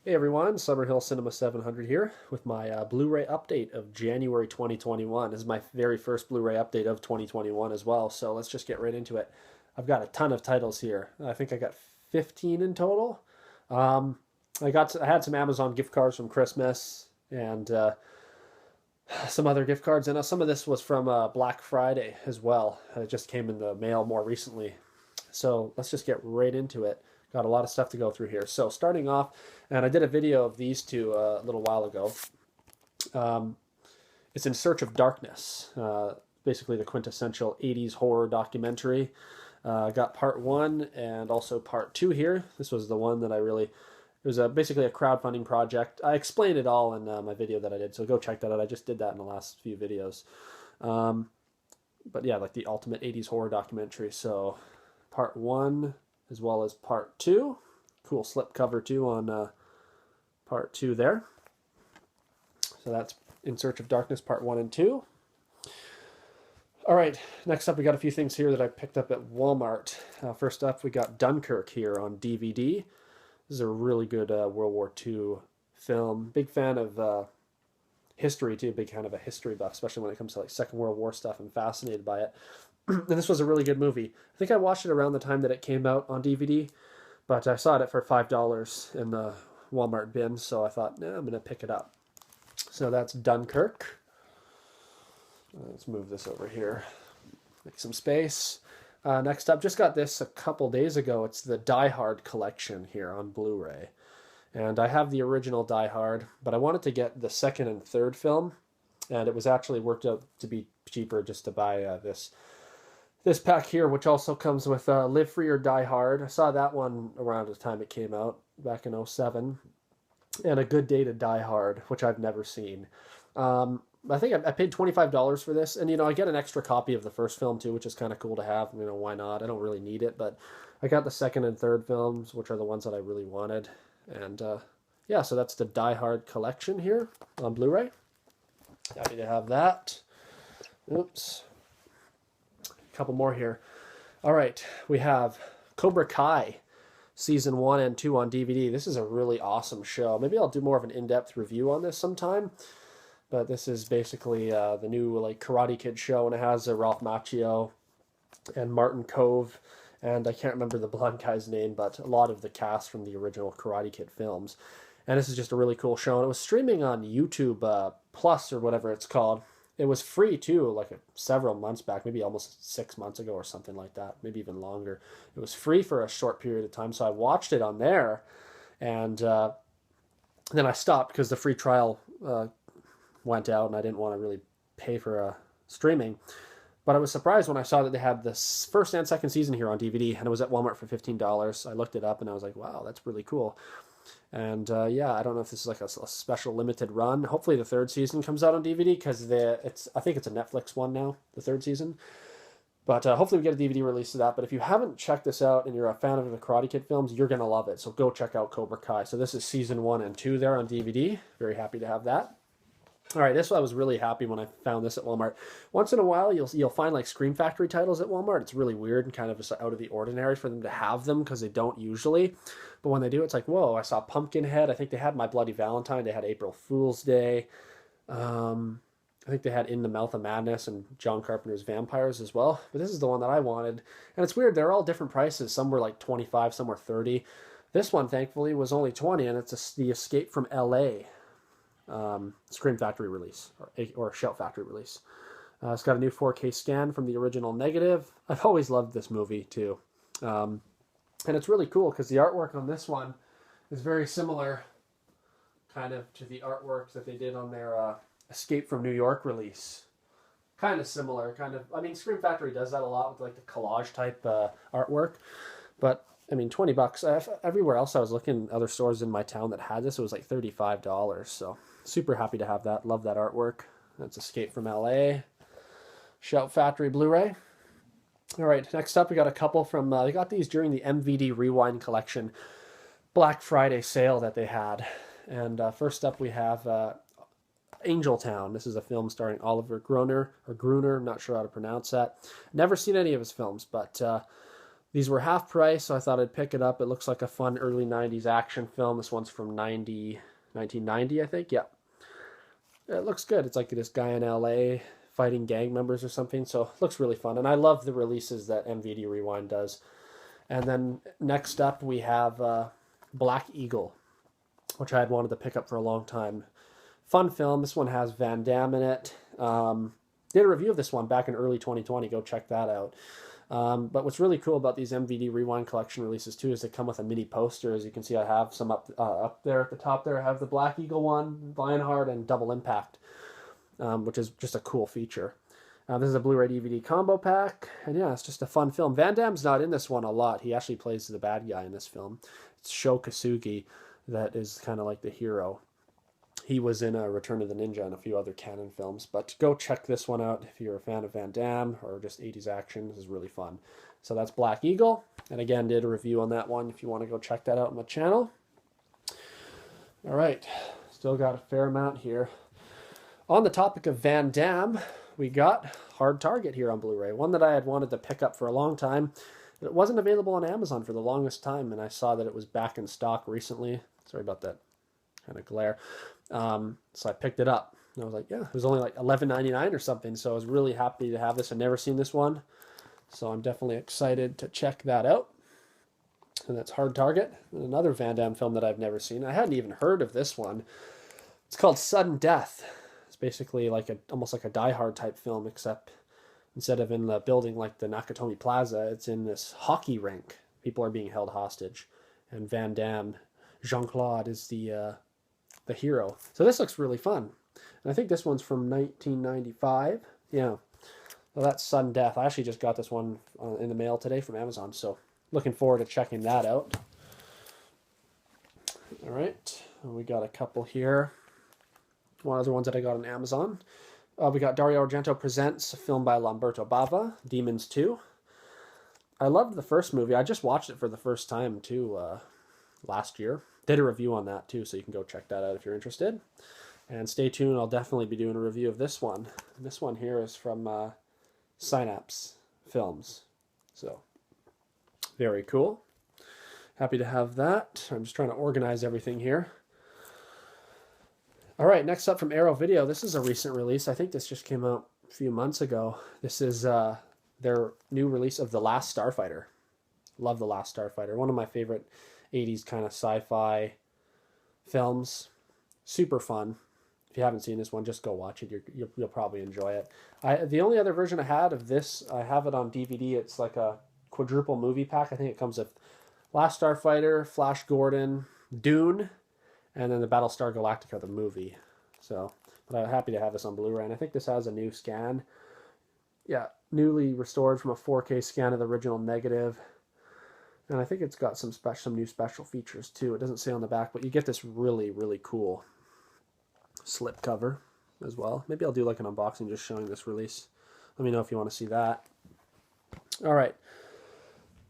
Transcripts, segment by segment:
Hey everyone, Summerhill Cinema 700 here with my Blu-ray update of January 2021. This is my very first Blu-ray update of 2021 as well, so let's just get right into it. I've got a ton of titles here. I think I got 15 in total. Um, I had some Amazon gift cards from Christmas and some other gift cards, and some of this was from Black Friday as well. It just came in the mail more recently. So let's just get right into it. Got a lot of stuff to go through here. So starting off, and I did a video of these two a little while ago. Um, it's In Search of Darkness, basically the quintessential 80s horror documentary. Got part one and also part two here. This was the one that it was basically a crowdfunding project. I explained it all in my video that I did, so go check that out. I just did that in the last few videos. But yeah, like the ultimate 80s horror documentary. So part one as well as part two. Cool slipcover too on part two there. So that's In Search of Darkness part one and two. All right, next up we got a few things here that I picked up at Walmart. First up we got Dunkirk here on DVD. This is a really good World War II film. Big fan of history too, big kind of a history buff, especially when it comes to like Second World War stuff. I'm fascinated by it. And this was a really good movie. I think I watched it around the time that it came out on DVD, but I saw it for $5 in the Walmart bin, so I thought, nah, I'm going to pick it up. So that's Dunkirk. Let's move this over here. Make some space. Next up, just got this a couple days ago. It's the Die Hard collection here on Blu-ray. And I have the original Die Hard, but I wanted to get the second and third film, and it was actually worked out to be cheaper just to buy this pack here, which also comes with Live Free or Die Hard. I saw that one around the time it came out, back in 07. And A Good Day to Die Hard, which I've never seen. I think I paid $25 for this, and I get an extra copy of the first film too, which is kind of cool to have. Why not? I don't really need it, but I got the second and third films, which are the ones that I really wanted. And yeah, so that's the Die Hard collection here on Blu-ray. Happy to have that. Oops. A couple more here. All right, we have Cobra Kai season 1 and 2 on DVD. This is a really awesome show. Maybe I'll do more of an in-depth review on this sometime. But this is basically the new like Karate Kid show, and it has Ralph Macchio and Martin Kove, and I can't remember the blonde guy's name, but a lot of the cast from the original Karate Kid films. And this is just a really cool show, and it was streaming on YouTube Plus or whatever it's called. It was free too, like several months back, maybe almost 6 months ago or something like that, maybe even longer. It was free for a short period of time, so I watched it on there, and then I stopped because the free trial went out, and I didn't want to really pay for streaming. But I was surprised when I saw that they had this first and second season here on DVD, and it was at Walmart for $15. I looked it up, and I was like, wow, that's really cool. And yeah, I don't know if this is like a special limited run. Hopefully the third season comes out on DVD, because I think it's a Netflix one now, the third season. But hopefully we get a DVD release of that. But if you haven't checked this out and you're a fan of the Karate Kid films, you're going to love it. So go check out Cobra Kai. So this is season 1 and 2 there on DVD. Very happy to have that. All right, this I was really happy when I found this at Walmart. Once in a while, you'll find like Scream Factory titles at Walmart. It's really weird and kind of just out of the ordinary for them to have them, because they don't usually. But when they do, it's like, whoa, I saw Pumpkinhead. I think they had My Bloody Valentine. They had April Fool's Day. I think they had In the Mouth of Madness and John Carpenter's Vampires as well. But this is the one that I wanted. And it's weird. They're all different prices. Some were like 25, some were 30. This one, thankfully, was only 20, and it's the Escape from L.A. Scream Factory release, or Shout Factory release. It's got a new 4K scan from the original negative. I've always loved this movie too, and it's really cool because the artwork on this one is very similar kind of to the artwork that they did on their Escape from New York release. Kind of similar, I mean, Scream Factory does that a lot with like the collage type artwork, but I mean, $20. Everywhere else I was looking, other stores in my town that had this, it was like $35. So super happy to have that. Love that artwork. That's Escape from LA. Shout Factory Blu-ray. All right, next up we got a couple from, they got these during the MVD Rewind Collection Black Friday sale that they had. And first up we have Angel Town. This is a film starring Oliver Gruner, I'm not sure how to pronounce that. Never seen any of his films, but These were half price, so I thought I'd pick it up. It looks like a fun early 90s action film. This one's from 1990, I think. Yeah. It looks good. It's like this guy in LA fighting gang members or something, so it looks really fun. And I love the releases that MVD Rewind does. And then next up we have Black Eagle, which I had wanted to pick up for a long time. Fun film. This one has Van Damme in it. Did a review of this one back in early 2020. Go check that out. But what's really cool about these MVD Rewind Collection releases too is they come with a mini poster. As you can see, I have some up there at the top there. I have the Black Eagle one, Lionheart, and Double Impact, which is just a cool feature. This is a Blu-ray DVD combo pack, and yeah, it's just a fun film. Van Damme's not in this one a lot. He actually plays the bad guy in this film. It's Sho Kosugi that is kind of like the hero. He was in Return of the Ninja and a few other canon films, but go check this one out if you're a fan of Van Damme or just 80s action. This is really fun. So that's Black Eagle, and again, did a review on that one if you want to go check that out on my channel. All right, still got a fair amount here. On the topic of Van Damme, we got Hard Target here on Blu-ray, one that I had wanted to pick up for a long time. It wasn't available on Amazon for the longest time, and I saw that it was back in stock recently. Sorry about that kind of glare. So I picked it up. And I was like, yeah, it was only like $11.99 or something, so I was really happy to have this. I'd never seen this one, so I'm definitely excited to check that out. And that's Hard Target, another Van Damme film that I've never seen. I hadn't even heard of this one. It's called Sudden Death. It's basically like almost like a Die Hard type film, except instead of in the building like the Nakatomi Plaza, it's in this hockey rink. People are being held hostage, and Van Damme, Jean-Claude, is the hero. So this looks really fun. And I think this one's from 1995. Yeah. Well, that's Sudden Death. I actually just got this one in the mail today from Amazon, so looking forward to checking that out. All right. We got a couple here. One of the ones that I got on Amazon. We got Dario Argento Presents, a film by Lamberto Bava, Demons 2. I loved the first movie. I just watched it for the first time, too, last year. Did a review on that, too, so you can go check that out if you're interested. And stay tuned. I'll definitely be doing a review of this one. And this one here is from Synapse Films. So, very cool. Happy to have that. I'm just trying to organize everything here. All right, next up from aerovideo. This is a recent release. I think this just came out a few months ago. This is their new release of The Last Starfighter. Love The Last Starfighter. One of my favorite 80s kind of sci-fi films. Super fun. If you haven't seen this one, just go watch it. You'll probably enjoy it. The only other version I had of this, I have it on DVD. It's like a quadruple movie pack. I think it comes with Last Starfighter, Flash Gordon, Dune, and then the Battlestar Galactica, the movie. So, but I'm happy to have this on Blu-ray. And I think this has a new scan. Yeah, newly restored from a 4K scan of the original negative. And I think it's got some new special features too. It doesn't say on the back, but you get this really, really cool slip cover as well. Maybe I'll do like an unboxing just showing this release. Let me know if you want to see that. All right.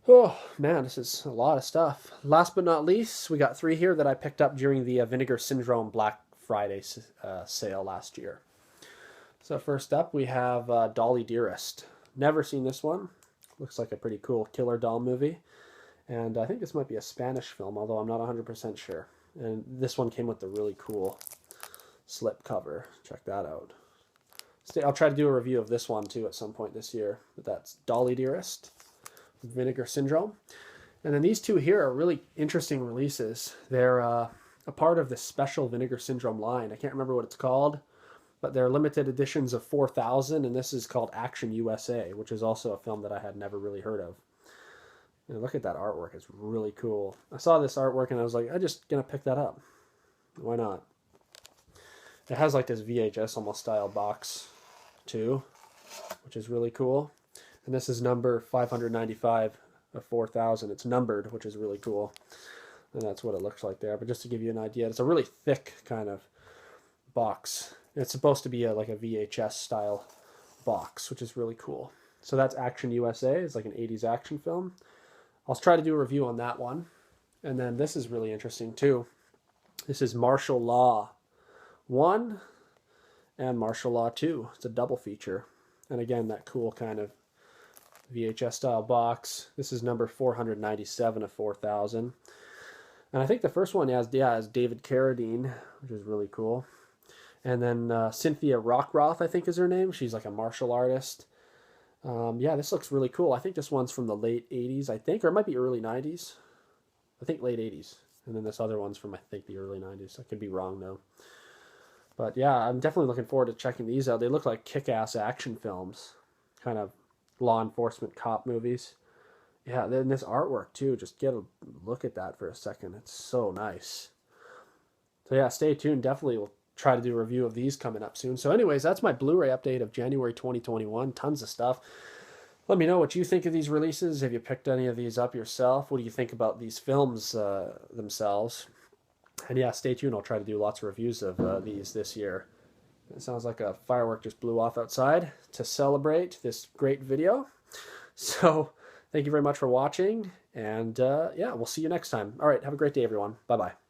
Oh, man, this is a lot of stuff. Last but not least, we got 3 here that I picked up during the Vinegar Syndrome Black Friday sale last year. So first up, we have Dolly, Dearest. Never seen this one. Looks like a pretty cool killer doll movie. And I think this might be a Spanish film, although I'm not 100% sure. And this one came with the really cool slip cover. Check that out. I'll try to do a review of this one, too, at some point this year. But that's Dolly, Dearest. Vinegar Syndrome. And then these two here are really interesting releases. They're a part of the special Vinegar Syndrome line. I can't remember what it's called, but they're limited editions of 4,000, and this is called Action USA, which is also a film that I had never really heard of. And look at that artwork. It's really cool. I saw this artwork and I was like, I'm just going to pick that up. Why not? It has like this VHS almost style box too, which is really cool. And this is number 595 of 4,000. It's numbered, which is really cool. And that's what it looks like there. But just to give you an idea, it's a really thick kind of box. It's supposed to be like a VHS style box, which is really cool. So that's Action USA. It's like an 80s action film. I'll try to do a review on that one. And then this is really interesting too. This is Martial Law 1 and Martial Law 2. It's a double feature. And again, that cool kind of VHS style box. This is number 497 of 4,000. And I think the first one has David Carradine, which is really cool. And then Cynthia Rockroth, I think is her name. She's like a martial artist. Yeah, this looks really cool. I think this one's from the late 80s, I think, or it might be early 90s. I think late 80s. And then this other one's from, I think, the early 90s. I could be wrong, though. But yeah, I'm definitely looking forward to checking these out. They look like kick-ass action films, kind of law enforcement cop movies. Yeah, then this artwork, too. Just get a look at that for a second. It's so nice. So yeah, stay tuned. Definitely we'll try to do a review of these coming up soon. So anyways, that's my Blu-ray update of January 2021. Tons of stuff. Let me know what you think of these releases. Have you picked any of these up yourself? What do you think about these films themselves? And yeah, stay tuned. I'll try to do lots of reviews of these this year. It sounds like a firework just blew off outside to celebrate this great video. So thank you very much for watching. And yeah, we'll see you next time. All right, have a great day, everyone. Bye-bye.